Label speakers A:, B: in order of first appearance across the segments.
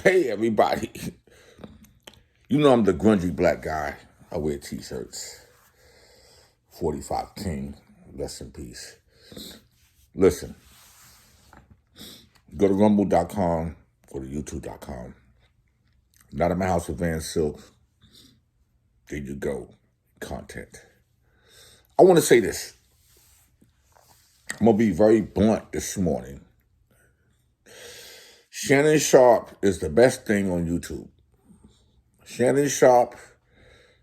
A: Hey, everybody. You know I'm the grungy black guy. I wear t-shirts. 45 King. Rest in peace. Listen. Go to rumble.com. Go to youtube.com. Not in my house with Van Silk. There you go. Content. I want to say this. I'm going to be very blunt this morning. Shannon Sharpe is the best thing on YouTube. Shannon Sharpe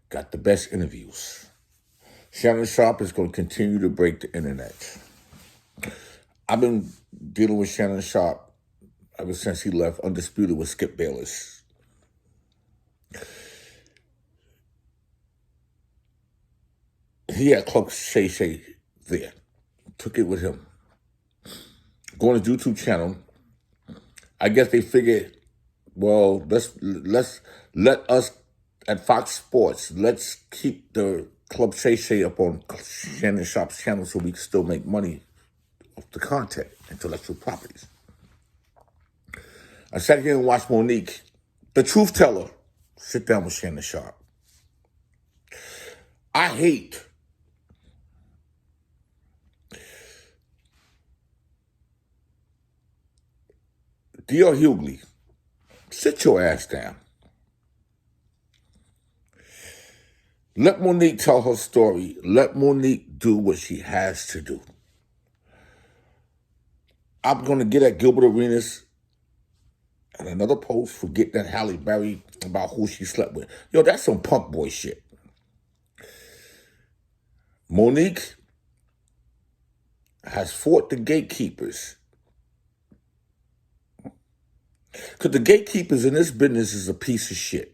A: got the best interviews. Shannon Sharpe is going to continue to break the internet. I've been dealing with Shannon Sharpe ever since he left Undisputed with Skip Bayless. He had Club Shay there. Took it with him. Going to his YouTube channel. I guess they figured, well, let's let us at Fox Sports, let's keep the Club Shay up on Shannon Sharpe's channel so we can still make money off the content, intellectual properties. I sat here and watched Monique, the truth teller, sit down with Shannon Sharpe. I hate DL HUGHLEY. Sit your ass down. Let Monique tell her story. Let Monique do what she has to do. I'm going to get at Gilbert Arenas and another post, forget that Halle Berry about who she slept with. Yo, that's some punk boy shit. Monique has fought the gatekeepers. Because the gatekeepers in this business is a piece of shit.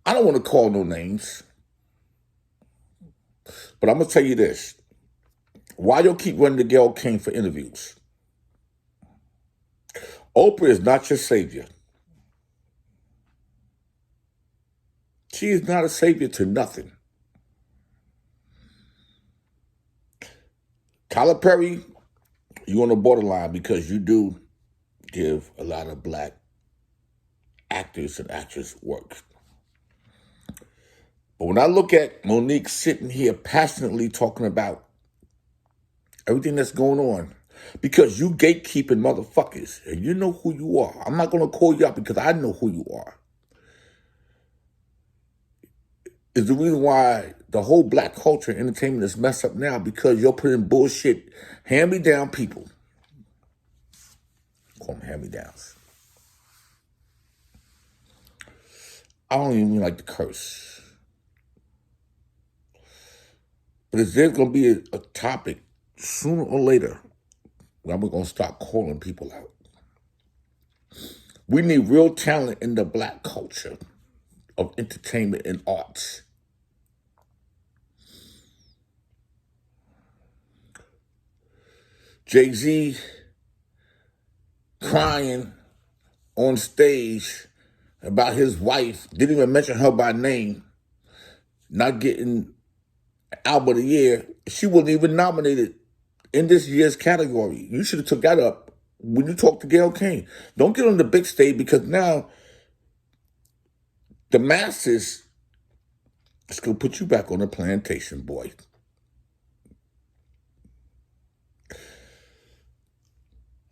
A: I don't want to call no names. But I'm going to tell you this. Why y'all keep running to Gayle King for interviews? Oprah is not your savior. She is not a savior to nothing. Tyler Perry, you're on the borderline because you do give a lot of black actors and actresses work. But when I look at Monique sitting here passionately talking about everything that's going on, because you gatekeeping motherfuckers, and you know who you are. I'm not going to call you out because I know who you are. Is the reason why the whole black culture and entertainment is messed up now, because you're putting bullshit, hand-me-down people. Call them hand-me-downs. I don't even like to curse. But is there going to be a topic sooner or later where we're going to start calling people out? We need real talent in the black culture of entertainment and arts. Jay-Z crying on stage about his wife, didn't even mention her by name, not getting album of the year. She wasn't even nominated in this year's category. You should have took that up when you talk to Gayle King. Don't get on the big stage, because now the masses is going to put you back on the plantation, boy.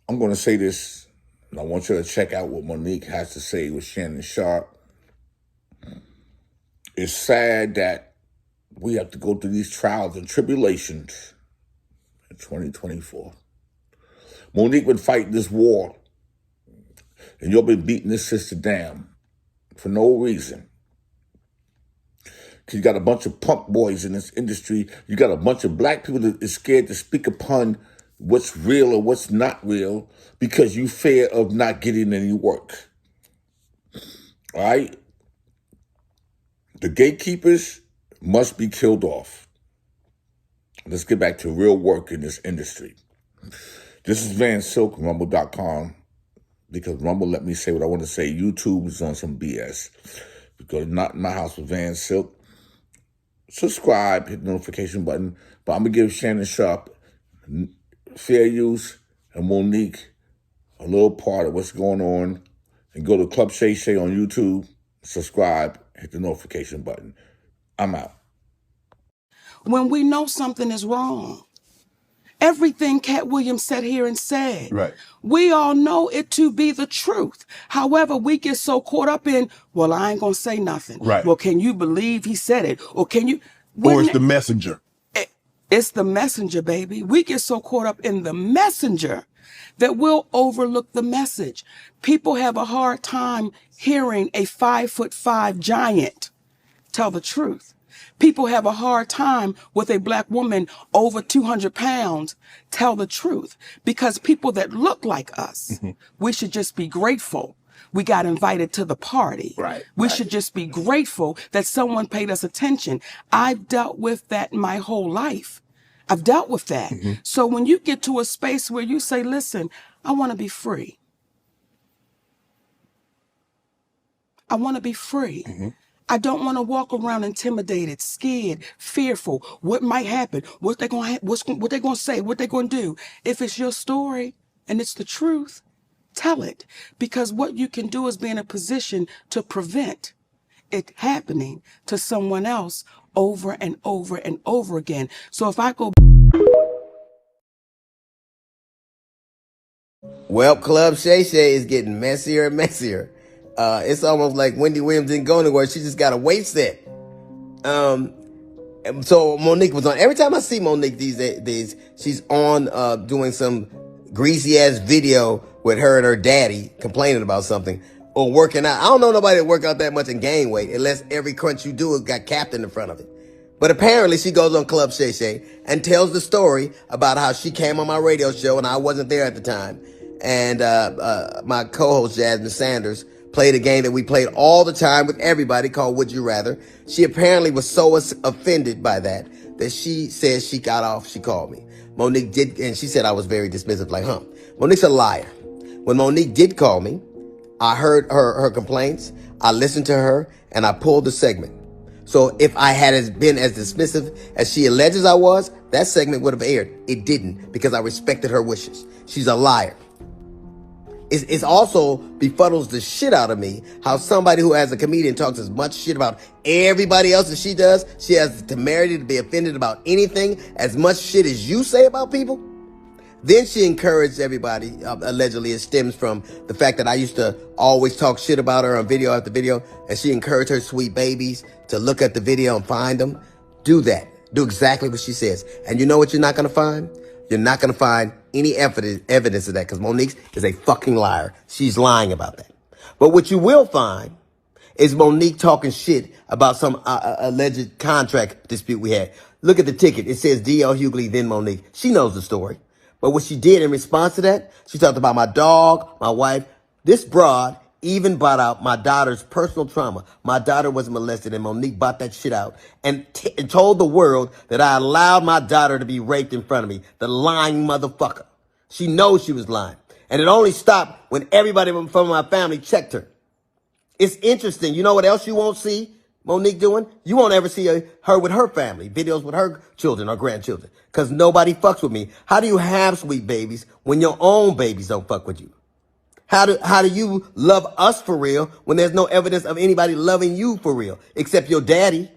A: I'm going to say this, and I want you to check out what Monique has to say with Shannon Sharpe. It's sad that we have to go through these trials and tribulations in 2024. Monique been fighting this war, and you've been beating this sister down for no reason. Because you got a bunch of punk boys in this industry. You got a bunch of black people that is scared to speak upon what's real or what's not real because you fear of not getting any work. All right? The gatekeepers must be killed off. Let's get back to real work in this industry. This is Van Silk, rumble.com, because Rumble let me say what I want to say. YouTube is on some BS. Go to Not in My House with Van Silk. Subscribe, hit the notification button. But I'm going to give Shannon Sharpe fair use and Monique a little part of what's going on, and go to Club Shay Shay on YouTube, subscribe, hit the notification button. I'm out.
B: When we know something is wrong, everything Cat Williams sat here and said,
C: Right.
B: we all know it to be the truth. However, we get so caught up in, well, I ain't gonna say nothing.
C: Right.
B: Well, can you believe he said it? Or can you?
C: Or it's the messenger.
B: It's the messenger, baby. We get so caught up in the messenger that we'll overlook the message. People have a hard time hearing a 5'5" giant tell the truth. People have a hard time with a black woman over 200 pounds tell the truth, because people that look like us, we should just be grateful we got invited to the party.
C: Right.
B: We should just be grateful that someone paid us attention. I've dealt with that my whole life. I've dealt with that. So when you get to a space where you say, listen, I want to be free. I want to be free. I don't want to walk around intimidated, scared, fearful. What might happen? What they going to say? What they going to do? If it's your story and it's the truth, tell it. Because what you can do is be in a position to prevent it happening to someone else over and over and over again. So if I go...
D: Well, Club Shay Shay is getting messier and messier. It's almost like Wendy Williams didn't go anywhere. She just got a weight set. So Monique was on. Every time I see Monique these days, she's on doing some greasy ass video with her and her daddy complaining about something or working out. I don't know nobody that work out that much and gain weight unless every crunch you do has got Captain in front of it. But apparently she goes on Club Shay Shay and tells the story about how she came on my radio show and I wasn't there at the time. And my co-host Jasmine Sanders played a game that we played all the time with everybody called Would You Rather. She apparently was so offended by that she said she got off. She called me. Monique did, and she said I was very dismissive, like, Monique's a liar. When Monique did call me, I heard her complaints, I listened to her, and I pulled the segment. So if I had been as dismissive as she alleges I was, that segment would have aired. It didn't, because I respected her wishes. She's a liar. It's also befuddles the shit out of me how somebody who, as a comedian, talks as much shit about everybody else as she does. She has the temerity to be offended about anything as much shit as you say about people. Then she encouraged everybody, allegedly it stems from the fact that I used to always talk shit about her on video after video, and she encouraged her sweet babies to look at the video and find them. Do that. Do exactly what she says. And you know what you're not going to find? You're not going to find any evidence of that, because Monique is a fucking liar. She's lying about that. But what you will find is Monique talking shit about some alleged contract dispute we had. Look at the ticket. It says DL HUGHLEY, then Monique. She knows the story. But what she did in response to that, she talked about my dog, my wife. This broad even brought out my daughter's personal trauma. My daughter was molested, and Monique brought that shit out and told the world that I allowed my daughter to be raped in front of me. The lying motherfucker. She knows she was lying. And it only stopped when everybody from my family checked her. It's interesting. You know what else you won't see Monique doing? You won't ever see her with her family, videos with her children or grandchildren, because nobody fucks with me. How do you have sweet babies when your own babies don't fuck with you? How do you love us for real when there's no evidence of anybody loving you for real, except your daddy,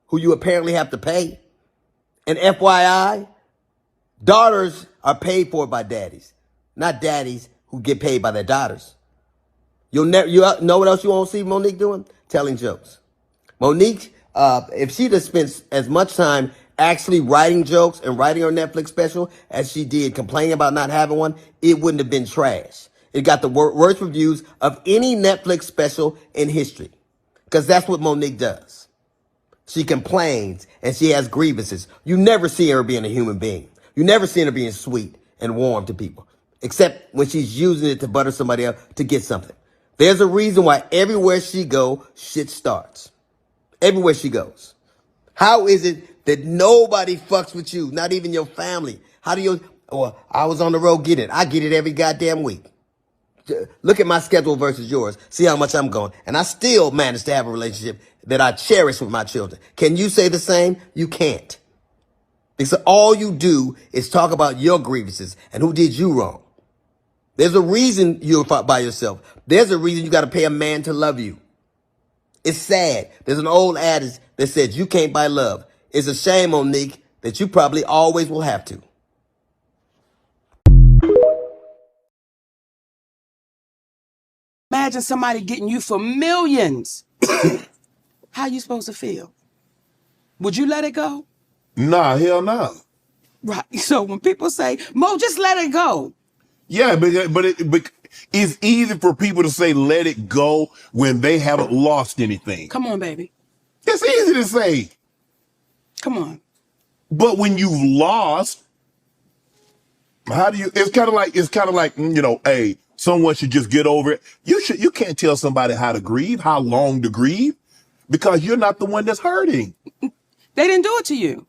D: who you apparently have to pay? And FYI, daughters are paid for by daddies, not daddies who get paid by their daughters. You know what else you won't see Monique doing? Telling jokes. Monique, if she'd have spent as much time actually writing jokes and writing her Netflix special as she did complaining about not having one, it wouldn't have been trash. It got the worst reviews of any Netflix special in history, because that's what Monique does. She complains and she has grievances. You never see her being a human being. You never see her being sweet and warm to people, except when she's using it to butter somebody up to get something. There's a reason why everywhere she goes, shit starts. Everywhere she goes. How is it that nobody fucks with you? Not even your family. How do you, I was on the road getting it. I get it every goddamn week. Look at my schedule versus yours. See how much I'm going. And I still manage to have a relationship that I cherish with my children. Can you say the same? You can't. Because all you do is talk about your grievances and who did you wrong. There's a reason you're by yourself. There's a reason you got to pay a man to love you. It's sad. There's an old adage that says you can't buy love. It's a shame, Monique, that you probably always will have to.
B: Imagine somebody getting you for millions. How you supposed to feel? Would you let it go?
C: Nah, hell no.
B: Right. So when people say, Mo, just let it go.
C: Yeah, but it's easy for people to say let it go when they haven't lost anything.
B: Come on, baby.
C: It's easy to say.
B: Come on.
C: But when you've lost, how do you? It's kind of like hey, someone should just get over it. You can't tell somebody how to grieve, how long to grieve, because you're not the one that's hurting.
B: They didn't do it to you.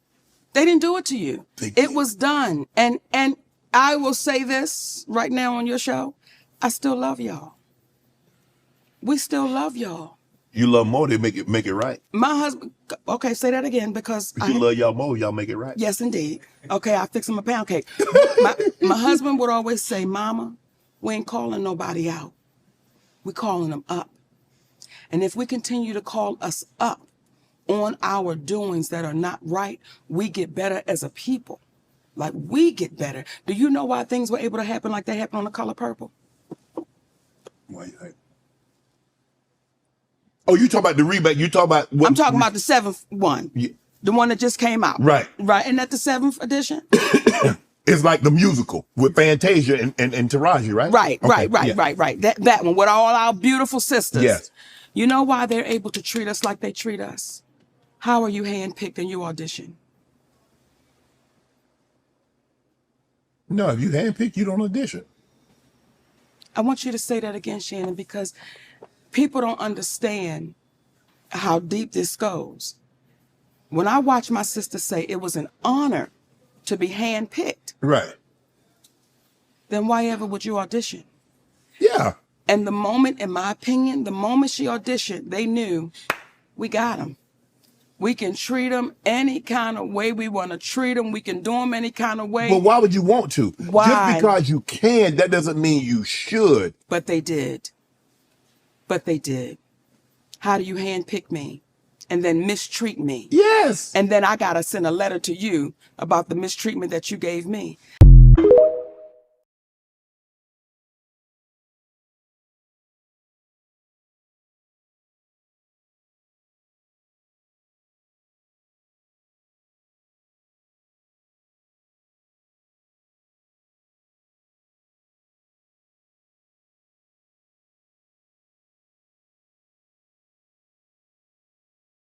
B: They didn't do it to you. It was done. And I will say this right now on your show. I still love y'all. We still love y'all.
C: You love more, they make it right.
B: My husband, okay, say that again because
C: If you love y'all more, y'all make it right.
B: Yes, indeed. Okay, I fix him a pound cake. my husband would always say, Mama, we ain't calling nobody out. We're calling them up. And if we continue to call us up on our doings that are not right, we get better as a people. Like, we get better. Do you know why things were able to happen like they happened on The Color Purple?
C: Why you think? Oh, you talk about the rebate. You talk about what?
B: I'm talking about the 7th one.
C: Yeah.
B: The one that just came out.
C: Right.
B: Right. Isn't that the 7th edition?
C: It's like the musical with Fantasia and Taraji, right?
B: Right,
C: Okay,
B: right. That one with all our beautiful sisters.
C: Yes.
B: You know why they're able to treat us like they treat us? How are you handpicked and you audition?
C: No, if you handpick, you don't audition.
B: I want you to say that again, Shannon, because people don't understand how deep this goes. When I watch my sister say it was an honor to be handpicked,
C: Right.
B: then why ever would you audition?
C: Yeah.
B: And the moment, in my opinion, the moment she auditioned, they knew we got them. We can treat them any kind of way we want to treat them. We can do them any kind of way.
C: But why would you want to?
B: Why?
C: Just because you can, that doesn't mean you should.
B: But they did. But they did. How do you handpick me and then mistreat me?
C: Yes.
B: And then I got to send a letter to you about the mistreatment that you gave me.